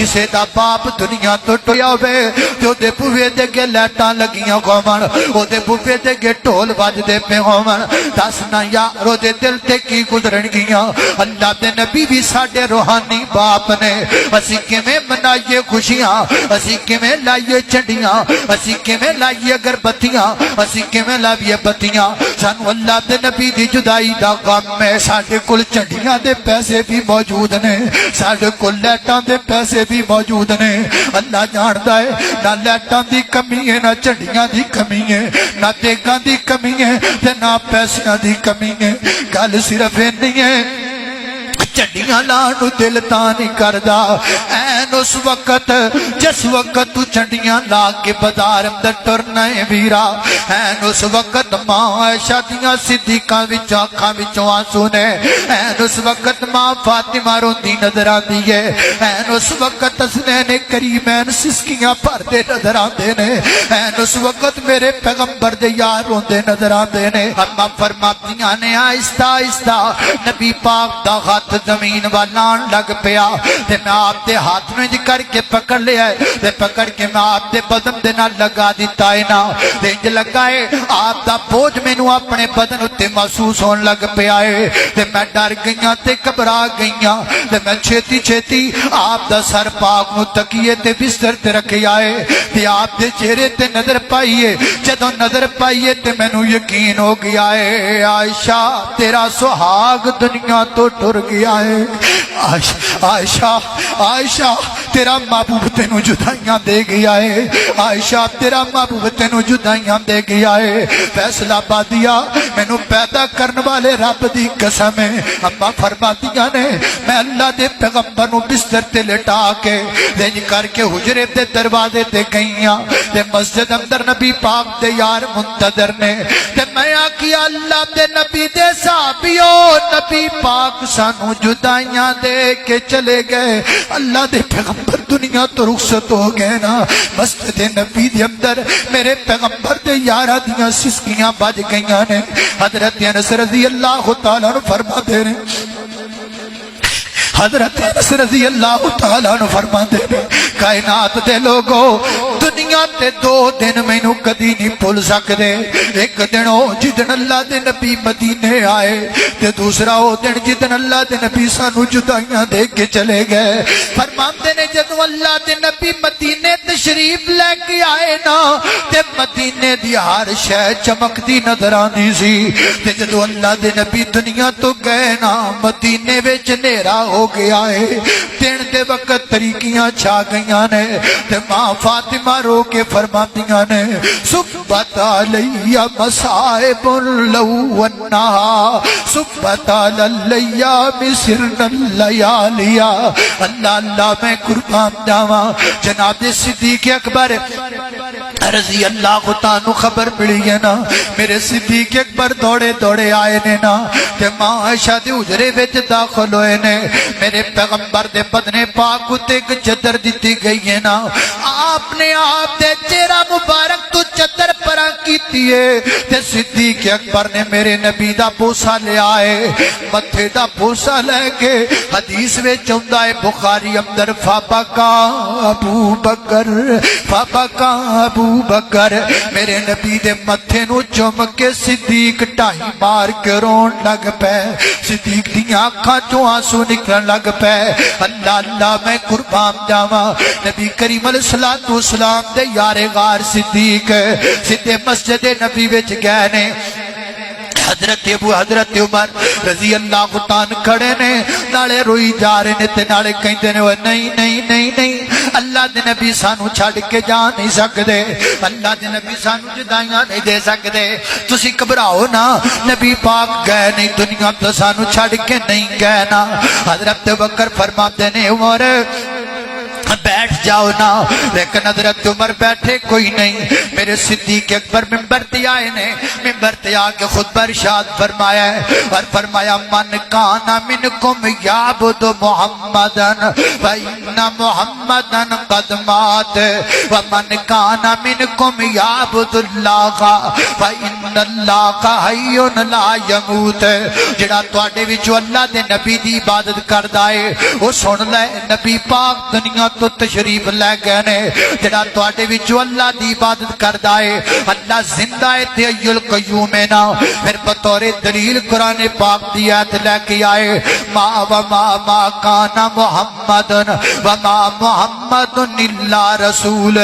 کسے دا باپ دنیا تو ٹویا ہوئے جو دے بوے دے گے لیٹاں لگیاں ہومن او دے بوے دے گے ٹھول بج دے پہ ہومن دسنا یارو دے دل تے کی گزرن گیاں اللہ دے نبی بھی ساڑے روحانی باپ نے اسی کے میں منائیے خوشیاں اسی کے میں لائیے چڑیاں اسی کے میں لائیے اگربتیاں اسی کے میں لائیے بتیاں سانو اللہ دے نبی دی جدائی دا غم میں ساڑے کل چڑیاں دے پیسے بھی موجود نے ساڑے کل لیٹاں دے پیسے بھی موجود نے اللہ جاندہ ہے نہ لیٹاں دی کمی ہے نہ چڑیاں دی کمی ہے نہ دیگاں دی کمی ہے نہ پیسیاں دی کمی ہے گل صرف نہیں ہے چڑیاں لانو دل تانی کردہ این اس وقت جس وقت تو چڑیاں لا کے بازار اندر ٹرنے ویرا این اس وقت ماں عائشہ دیاں صدیقاں وچوں آنکھاں وچوں آنسو نے این اس وقت ماں فاطمہ روندی نظر آندی ہے این اس وقت حسنین کریمین سسکیاں پردے نظر آندے نے این اس وقت میرے پیغمبر دے یار روندے نظر آندے نے اما فرماتیاں نے آہستہ آہستہ نبی پاک دا ہاتھ زمین والان لگ پیا تے میں آپ دے ہاتھ میں جی کر کے پکڑ لیا ہے تے پکڑ کے میں آپ دے بدن دے نہ لگا دیتا ہے نا تے انج لگا ہے آپ دا بوجھ میں نو اپنے بدن اتے محسوس ہون لگ پیا ہے تے میں ڈر گئیاں تے گھبرا گئیاں تے میں چھیتی چھیتی آپ دا سر پاک نو تکیے تے بستر تے رکھے آئے تے آپ دے چہرے تے نظر پائیے جدوں نظر پائیے تے میں نو یقین ہو گیا ہے عائشہ تیرا سہاگ دنیا تو ٹر گیا ہے عائشہ عائشہ تیرا محبوب تینوں جدائیاں دے گیا ہے عائشہ تیرا محبوب تینوں جدائیاں دے گیا ہے فیصلہ بادیا میں نو پیدا کرنے والے رب دی قسم ہے اما فرماتیاں نے میں اللہ دے پیغمبر نو بستر تے لٹا کے دینج کر کے حجرے تے دروازے تے گئیاں تے مسجد اندر نبی پاک دے یار منتظر نے تے میں آکیا اللہ دے نبی دے صحابیو نبی پاک سانو جدائیاں دے کے چلے گئے اللہ دے پیغمبر دنیا تو رخصت ہو گئے نا مسجد نبی دے اندر میرے پیغمبر دے یارہ دیاں سسکیاں بج گئیاں نے حضرت انس رضی اللہ تعالیٰ نے فرما دے رہے حضرت انس رضی اللہ تعالیٰ نے فرما دے رہے کائنات دے لوگو دنیا تے دو دن میں نو کدی نہیں بھول سکدے ایک دن ہو جدن اللہ دے نبی مدینے آئے تے دوسرا ہو دن جدن اللہ دے نبی سانو جدائیاں دے کے چلے گئے فرماندے نے جدو اللہ دے نبی مدینے تشریف لے کے آئے نا تے مدینے دی ہر شے چمکدی نظر آندی سی تے جدو اللہ دے نبی دنیا تو گئے نا مدینے وچ نیرا ہو گیا ہے دن دے وقت طریقیاں چھا گئیاں نے تے ماں فاطمہ رو کے فرماتیاں نے صبحت علیہ مصائب لو ونہا صبحت علیہ مسرن اللیالیا اللہ اللہ میں قربان جاواں جناب صدیق اکبر رضی اللہ تعالیٰ خبر ملی ہے نا میرے صدیق اکبر دوڑے دوڑے آئے نے نا تے ماں عائشہ دی حجرے وچ داخل ہوئے نے میرے پیغمبر دے بدن پاک تے ایک چادر دتی گئی ہے نا آپ نے آپ دے چہرہ مبارک تو چادر پراں کیتی ہے تے صدیق اکبر نے میرے نبی دا بوسا لے آئے متھے دا بوسا لے کے حدیث وچ ہوندا ہے بخاری اندر فابکا ابو بکر فابکا ابو بکر میرے نبی دے متھے نو چوم کے صدیق ٹائی مار کے رون لگ پے صدیق دی آنکھاں چوں آنسو نکلن لگ پے اللہ اللہ میں قربان جاواں نبی کریم علیہ السلام دے یار غار صدیق سدھے مسجد نبی وچ گئے نے حضرت عمر رضی اللہ تعالیٰ کھڑے نے نالے روئی جا رہے نے تے نالے کہندے نے نہیں نہیں نہیں نہیں اللہ دے نبی سانو چھڑ کے جا نہیں سکدے اللہ دے نبی سانو جدائیاں نہیں دے سکدے تسی گھبراؤ نا نبی پاک گئے نہیں دنیا تو سانو چھڑ کے نہیں گئے نا حضرت بکر فرماتے نے عمر بیٹھ جاؤ نا لیکن حضرت عمر بیٹھے کوئی نہیں میرے صدیق اکبر ممبر تے آئے نے، ممبر تے آ کے خطبہ ارشاد فرمایا ہے اور فرمایا من کان منکم یعبد محمدن فإن محمدن قد مات ومن کان منکم یعبد اللہ فإن اللہ حی لا یموت۔ جڑا تواڈے وچوں اللہ دے نبی دی عبادت کردا ہے او سن لے، نبی پاک دنیا تو تشریف لے گئے نے۔ جڑا تواڈے وچوں اللہ دی عبادت کردا ہے اللہ زندہ ہے تے حی القیوم ہے نا، پھر بطور دلیل قرآن پاک دی آیت لے کے آئے ما کان محمد وما محمد الا رسول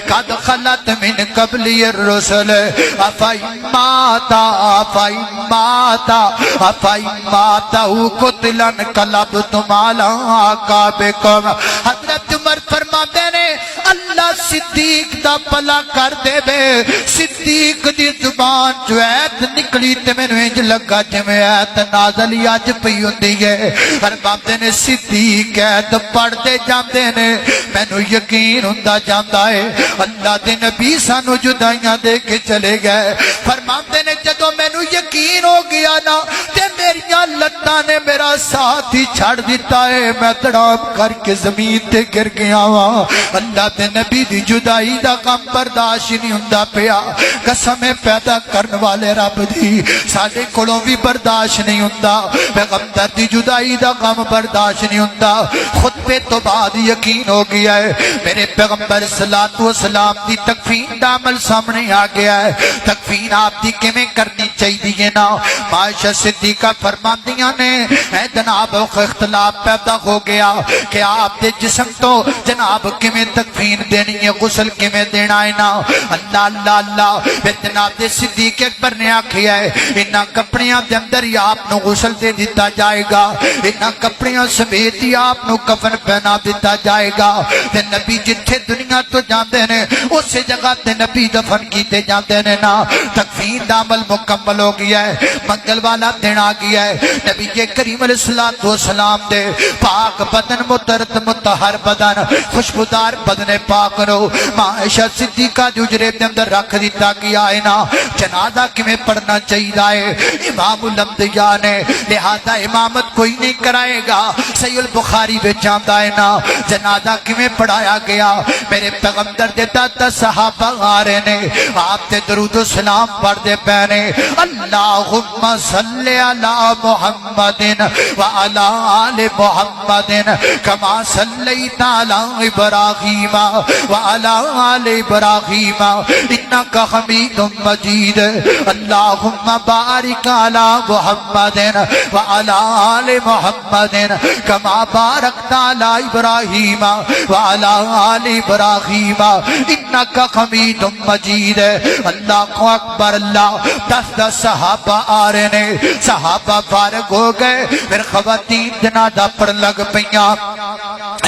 قد خلت من قبلی الرسل افئن مات او قتل انقلبتم علی اعقابکم۔ حضرت عمر فرماتے نے اللہ صدیق دا بھلا کر دے بے، صدیق دی زبان جو ایت نکلی تے مینوں انج لگا جویں ایت نازل اج پئی ہوندی ہے۔ فرماتے نے صدیق ایت پڑھتے جاندے نے مینوں یقین ہوندا جاندا ہے اللہ دے نبی سانو جدائیاں دے کے چلے گئے۔ فرماتے نے جدوں مینوں یقین ہو گیا نا تے میریاں لتاں نے میرا ساتھ ہی چھڑ دیتا ہے، میں تڑاپ کر کے زمین تے گر گیا ہاں۔ اللہ دے نبی دی جدائی دا غم برداشت نہیں ہوندا پیا، قسم پیدا کرن والے رب دی ساڈے کولوں بھی برداشت نہیں ہوندا، پیغمبر دی جدائی دا غم برداشت نہیں ہوندا۔ خطبے تو بعد یقین ہو گیا ہے میرے پیغمبر صلوات و سلام دی تکفین دا عمل سامنے آ گیا ہے۔ تکفین آپ دی کیویں کرنی چاہیے نا، عائشہ صدیقہ فرماندیاں نے اے جناب اختلاف پیدا ہو گیا کہ آپ دے جسم تو جناب کیویں تکفین دینی ہے، غسل کیویں دینا ہے نا۔ اللہ اللہ اللہ پھر جناب دے صدیق اکبر نے آکھیا ہے انہاں کپڑیاں دے اندر ہی آپ نو غسل دے دیتا جائے گا، انہاں کپڑیاں سمیت ہی آپ نو کفن پہنا دیتا جائے گا۔ تے نبی جتھے دنیا تو جاندے نے اسی جگہ تے نبی دفن کیتے جاندے نے نا۔ تکفین دا عمل مکمل ہو گیا ہے، منگل والا دن آ گیا ہے، نبی کریم علیہ الصلوۃ والسلام دے پاک بدن مترت مطہر بدن خوشبودار بدن پاک نو عائشہ صدیقہ حجرے دے اندر رکھ دیتا گیا ہے نا۔ جنازہ کیویں پڑھنا چاہیے ہے امام الانبیاء نے، لہذا امامت کوئی نہیں کرائے گا، صحیح البخاری وچ آندا ہے نا جنازہ کیویں پڑھایا گیا۔ میرے پیغمبر دے دادا صحابہ آ رہے نے، آپ تے درود و سلام پڑھدے پے نے، اللہم صلی علی محمد وعلی آل محمد کما صلیت علی ابراہیم وعلی آل ابراہیم انک حمید مجید اللہم بارک علی محمد وعلی آل محمد کما بارکت علی ابراہیم وعلی آل ابراہیم انک حمید مجید۔ اللہ اکبر اللہ۔ 10 صحابہ آ رہے نے، صحابہ فارغ ہو گئے، پھر خواتین جنازہ پڑھن لگ پیاں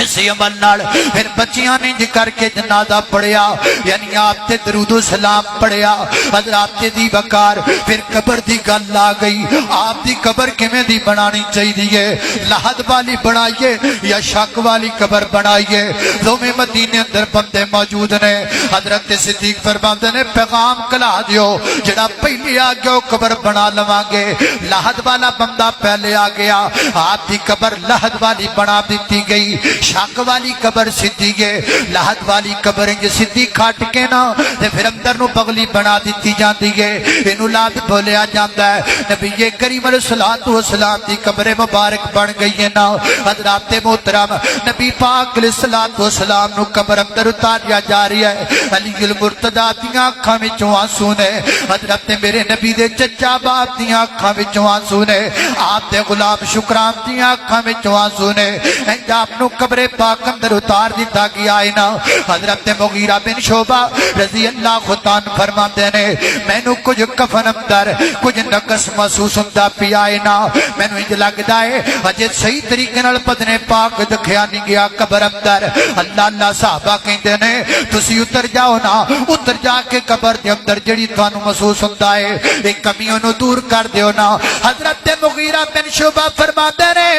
اسی عمل نال، پھر بچیاں نے کر کے جنازہ پڑھیا، یعنی آپ تے درود و سلام پڑھیا۔ حضرات دی وقار پھر قبر دی گل آ گئی، آپ دی قبر کیویں دی بنانی چاہیے، لحد والی بنائیے یا شک والی قبر بنائیے۔ دوویں مدینے اندر بندے موجود نے، حضرت صدیق فرماندے نے پیغام کلا دیو جڑا پہلے آ گیا قبر بنا لواں گے۔ لحد والا بندہ پہلے آ گیا، آپ دی قبر لحد والی بنا دیتی گئی، شک والی قبر سیدھی گئے، لحد والی قبر انج سیدھی کھٹ کے نا تے پھر اندر نو پگلی بنا دیتی جاندی ہے، اینو لاد بھولیا جاندا ہے۔ نبی کریم علیہ الصلوۃ والسلام دی قبر مبارک بن گئی ہے نا۔ حضرات محترم نبی پاک علیہ الصلوۃ والسلام نو قبر اندر اتاریا جا رہی ہے، علی المرتضیٰ دیاں اکھاں وچوں آنسو نے، حضرت میرے نبی دے چچا باپ دیاں اکھاں وچوں آنسو نے، آپ دے غلام شکران دیاں اکھاں وچوں آنسو نے، انج آپ نو قبر پاک اندر اتار دیتا گیا ہے نا۔ حضرت مغیرہ بن شعبہ رضی اللہ عنہ فرماتے نے مینوں کچھ کفن اندر کچھ نقص محسوس ہوندا پیا ہے نا، مینوں انج لگدا ہے اجے صحیح طریقے نال بدن پاک دکھیا نہیں گیا قبر اندر۔ اللہ اللہ صحابہ کہندے نے تسی اتر جاؤ نا، اتر جا کے قبر دے اندر جڑی تانوں محسوس ہوندا ہے ایک کمیوں نو دور کر دیو نا۔ حضرت مغیرہ بن شعبہ فرماتے نے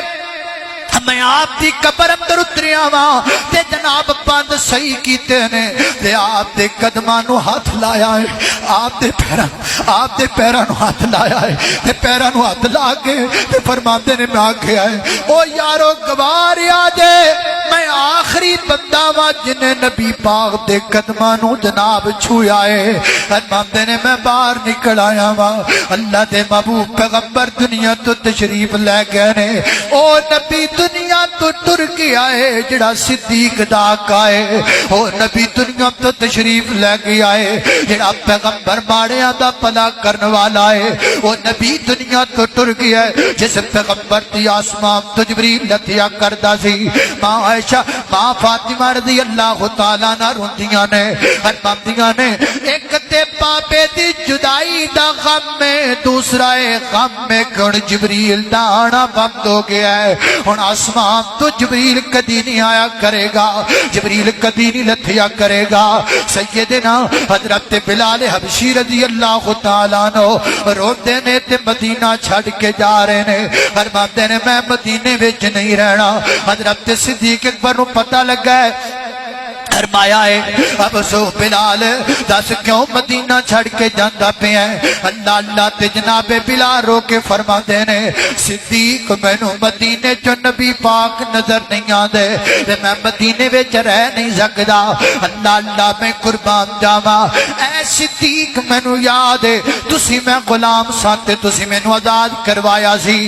میں آپ دی قبر اندر اتریا وا تے جناب بند صحیح کیتے نے تے آپ دے قدماں نو ہاتھ لایا ہے آپ دے پیراں نو ہاتھ لایا ہے تے پیراں نو ہاتھ لا کے تے فرماندے نے میں آکھیا ہے او یارو گواریا دے میں آخری بندہ وا جنہیں نبی پاک دے قدماں نو جناب چھویا ہے فرماندے نے میں باہر نکل آیا وا اللہ دے محبوب پیغمبر دنیا تو تشریف لے گئے نے او نبی دنیا تو ٹر کے آئے جڑا صدیق دا آئے او نبی دنیا تو تشریف لے کے آئے جڑا پیغمبر ماڑیاں دا پلا کرن والا ہے او نبی دنیا تو ٹر گیا ہے جس پیغمبر دی آسمان تو جبریل لتیا کردا سی ماں عائشہ ماں فاطمہ رضی اللہ تعالیٰ نہ روندیاں نے فرماندیاں نے ایک تے پاپے دی جدائی دا غم میں دوسرا غم میں گھڑ جبریل دا آنا بند ہو گیا ہے ہن آسمان تو جبریل کدی نہیں آیا کرے گا جبریل کدی نہیں لتھیا کرے گا سیدنا حضرت بلال حبشی رضی اللہ تعالیٰ عنہ روندے نے تے مدینہ چھڑ کے جا رہے نے فرماتے نے میں مدینے وچ نہیں رہنا حضرت صدیق اکبر نو پتہ لگا ہے فرمایا ہے اب سو بلال دس کیوں مدینہ چھڑ کے جاندہ پہ ہیں اللہ اللہ تے جناب بلال رو کے فرما دینے صدیق میں نو مدینے جو نبی پاک نظر نہیں آدھے میں مدینے وچ رہ نہیں سکدا اللہ اللہ میں قربان جاواں اے صدیق میں نو یاد ہے تسی میں غلام ساتے تسی میں نو آزاد کروایا سی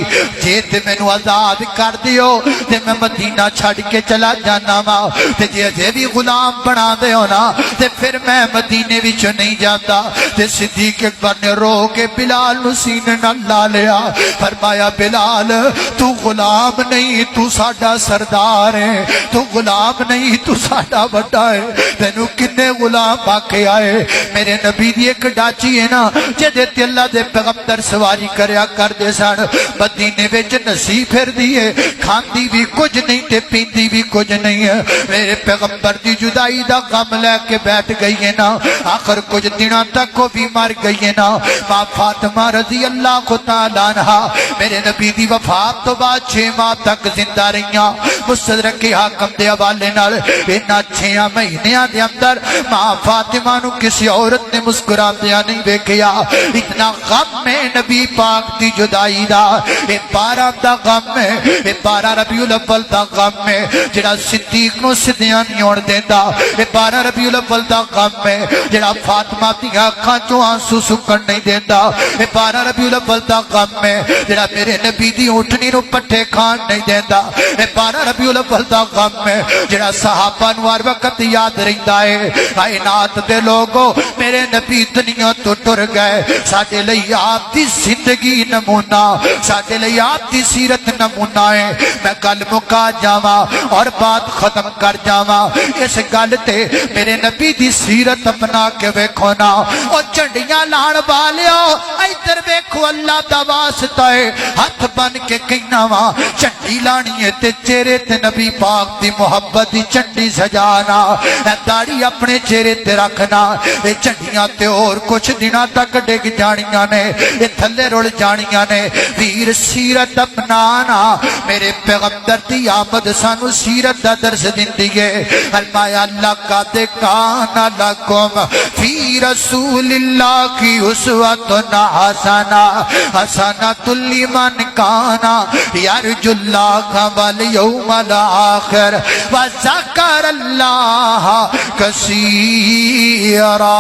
جے تے میں نو آزاد کر دیو تے میں مدینہ چھڑ کے چلا جانا وا تے جے بھی غلام بنا دے ہونا تے پھر میں مدینے وچ نہیں جاتا تے صدیق اکبر نے رو کے بلال نو سینے نال لا لیا فرمایا بلال تو غلام نہیں تو ساڈا سردار ہے تو غلام نہیں تو ساڈا بڑا ہے تینو کنے غلام آکے آئے میرے نبی دی ایک ڈاچی ہے نا جدے تے اللہ دے پیغمبر سواری کریا کر دے سن مدینے وچ نسی پھر دیے کھاندی بھی کچھ نہیں تے پیندی بھی کچھ نہیں ہے میرے پیغمبر دی جدائی دا غم لے کے بیٹھ گئی ہے نا آخر کچھ دنوں تک وہ بھی مر گئی ہے نا ماں فاطمہ رضی اللہ تعالیٰ عنہ میرے نبی دی وفات تو بعد 6 ماہ تک زندہ رہیاں مستدرک حاکم دے حوالے نال انہاں 6 مہینیاں دے اندر ماں فاطمہ نو کسی عورت نے مسکراندیاں نہیں ویکھیا اتنا غم میں نبی پاک دی جدائی دا 12 دا غم ہے 12 ربیع الاول دا غم ہے جڑا صدیق نو سدیاں نہیں ہون دیندا 12 ربیع الاول دا غم ہے جڑا فاطمہ دی اکھاں چوں آنسو سکن نہیں دیندا 12 ربیع الاول دا غم ہے جڑا میرے نبی دی اونٹنی نو پٹھے کھان نہیں دیندا 12 ربیع الاول دا غم ہے جڑا صحابہ نو ہر وقت یاد رہندا ہے کائنات دے لوگو میرے نبی دنیا تو ٹر گئے ساڈے لئی آپ دی زندگی نمونہ ساڈے لئی آپ دی سیرت نمونہ ہے میں گل مکا جاواں اور بات ختم کر جاواں اس گل تے میرے نبی دی سیرت اپنا کے ویکھو نا او چنڈیاں لان والیو ادھر ویکھو اللہ دا واسطہ ہے ہاتھ بن کے کہنا وا چنڈی لانی ہے تے چہرے تے نبی پاک دی محبت دی چنڈی سجانا اے داڑھی اپنے چہرے تے رکھنا اے چنڈیاں تے اور کچھ دنوں تک ڈگ جانیاں نے اے تھلے رول جانیاں نے ویر سیرت اپنانا میرے پیغمبر دی آمد سانو سیرت دا درس دیندی ہے فرمایا لقد کان لکم فی رسول اللہ کی اسوۃ حسنہ حسنۃ لمن کان یرجو اللہ والیوم الآخر وذکر اللہ کثیرا